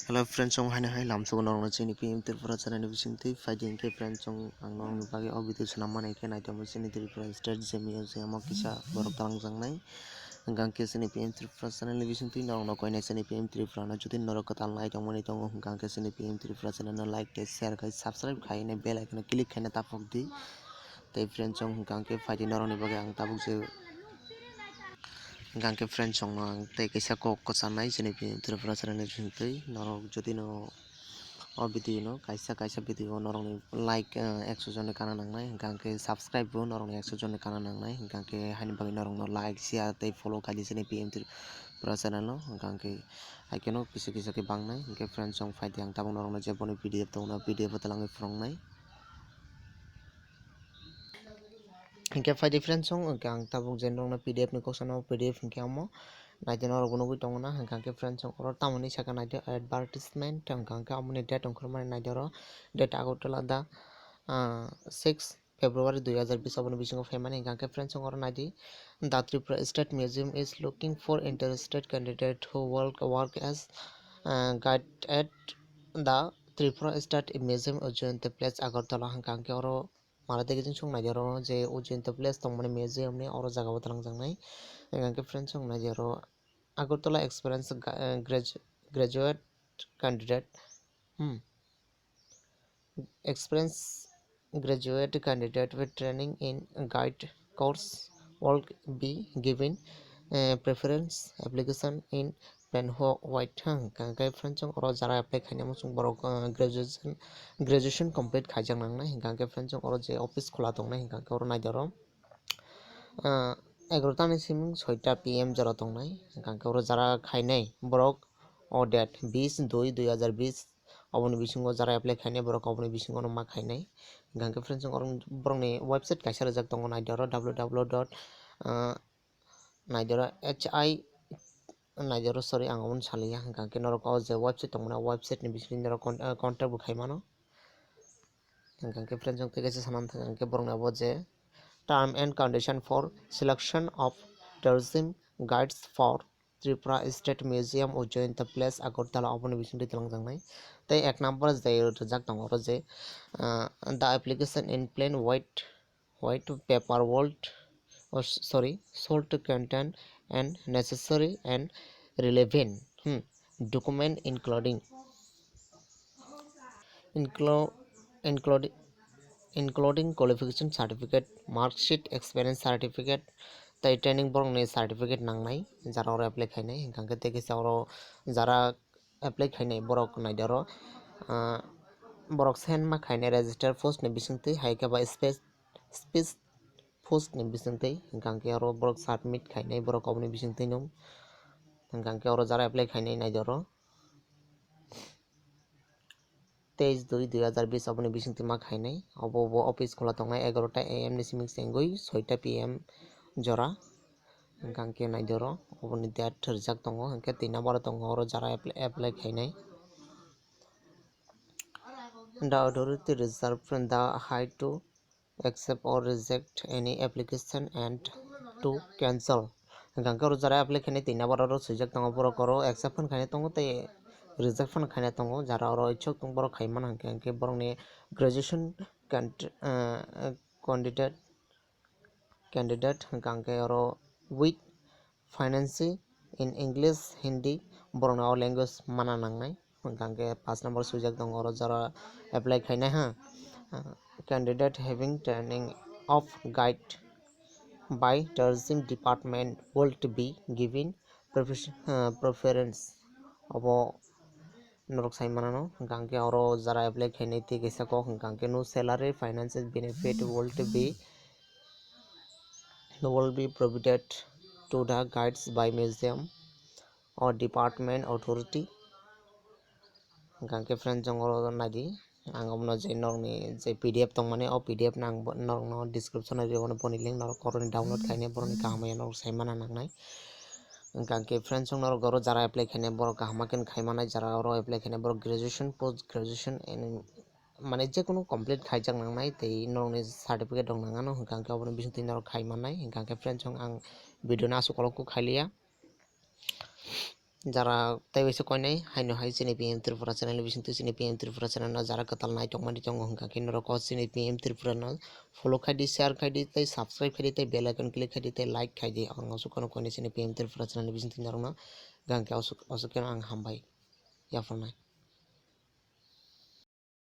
Hello friends song haina hai lam so norong chini pm tripura channel ni bisingtui fighting ke friends song ang norong bagi o video sana manai ke naito mo chini tripura state jemio je amo kisa borok talang jangnai hingkang ke chini pm tripura channel ni bisingtui norong no koinai chini pm tripura no jodi norok katal nai tongmani tongo hingkang ke chini pm tripura channel no like ke share kai subscribe kai ne bell icon click kai na tapok di tei friends song hingkang ke fighting norong ni bagi ang tabuk je hingkang ke friends song no ang tei kaisa kok kochanai chini pm tripura channel ni bisingtui norok jodi no o video no kaisa video norong ni like 100 jon ni kana nangnai hingkang ke subscribe bo norong ni 100 jon ni kana nangnai hingkang ke haini bagui norong no like share tei follow kai chini pm pro channel no hingkang ke haike no kisa kisa ke bangnai hingke friends song fighting ang tabuk norong no je boni pdf tongna pdf talangai phrongnai hingke fighting friends song hingkang tabuk je norong no pdf ni kosa no pdf hingke amo naito norok nugui tongo na hingkang ke friends song oro tamoni saka naito advertisement hingkang ke amoni date ongkhormani naito ro date Agartala da 6 February 2020 aboni bisingo faimani hingkang ke friends song oro naidi the Tripura State Museum is looking for interested candidate who will work as guide at the Tripura State Museum Ujjayanta Place Agartala hingkang ke oro malate kijing song naidi ro je Ujjayanta Place tongmani museum ni oro jaga o talangjaknai hingkang ke friends song naidi ro Agartala experienced graduate candidate experienced graduate candidate with training in guide course will be given preference application in white kai friends oro jara apply khaina musung borok graduation complete khaijak nangnai hingkang ke friends oro je office khula tongnai hingkang ke oro naidaro 11 ta ni siming 6 ta pm jora tongnai hingkang ke oro jara khainai borok o date 20/2/2020 oboni bisingo jara apply khainai borok oboni bisingo no ma khainai hingkang ke friends borok ni website kaisa rijak tongo naidaro www. Naidaro hi naidaro sorry ang amon salia hingkang ke norok o je website tongmani website ni bisingo norok contact bo khaimano hingkang ke friends tei kaisa sanam hingkang ke borok ni abo je term and condition for selection of tourism guides for Tripura State Museum Ujjayanta Place Agartala oboni bisingo talangjaknai tei 1 number je rijak tongo oro je the application in plain white paper should contain and necessary and relevant document including including qualification certificate marksheet experience certificate tai training borok ni certificate nangnai jara oro apply khainai hingkang ke tei kaisa oro jara apply khainai borok naidaro borok send ma khainai register post ni bisingtwi haike ba speech post ni bisingtwi hingkang ke oro borok submit khainai borok oboni bisingtwi no hingkang ke oro jara apply khainai naidaro 23/2/2020 aboni bisingtwi ma khainai obo office khula tongnai 11 ta am ni siming sengui 6 ta pm jora hingkang ke naidaro oboni date rijak tongo hingke 3 number tongo oro jara apply khainai the authority reserve the right to accept or reject any application and to cancel hingkang ke oro jara apply khainai 3 number oro swijak tongo borok oro accept phan khainai tongo tei reject phan khainai tongo jara oro ichuk borok khaimano hingkang ke borok ni graduation candidate hingkang ke oro with fluency in English Hindi borok ni o language mana nangnai hingkang ke 5 number swijak tongo oro jara apply khainai candidate having training of guide by tourism department will be given preference obo norok sai manano hingkang ke oro jara apply khainai tei kaisa kok hingkang ke no salary financial benefit will be provided to the guides by museum or department authority hingkang ke friends jong oro nadi ang amno je norok ni je pdf tongmani o pdf nang norok no description area ono boni link norok oro ni download khainai borok ni kaham norok sai mana nangnai hingkang ke friends jong norok oro jara apply khainai borok kaham ke khaimanai jara oro apply khainai borok graduation post graduation mane je kono complete khaijak nangnai tei norok ni certificate rok nangano hingkang ke oboni bisingtwi norok khaimanai hingkang ke friends jong ang video no asuk kolog khailiya যারা তাই হইছে কয় নাই হাইনো high চিনি PM Tripura channel বিসিং তো চিনি PM Tripura channel না যারা কাতাল নাই টংমানি টং হংকা কিন্নর ক চিনি পিএম ত্রিপুরা না ফলো খাইদি শেয়ার খাইদি তাই সাবস্ক্রাইব খাইদি তাই বেল আইকন ক্লিক খাইদি তাই লাইক খাইদি আং আসুকনো কয়নি চিনি পিএম ত্রিপুরা চ্যানেল বিসিং তিন জারনা গাंके असुक असुक आं हामबाय याफोरनाय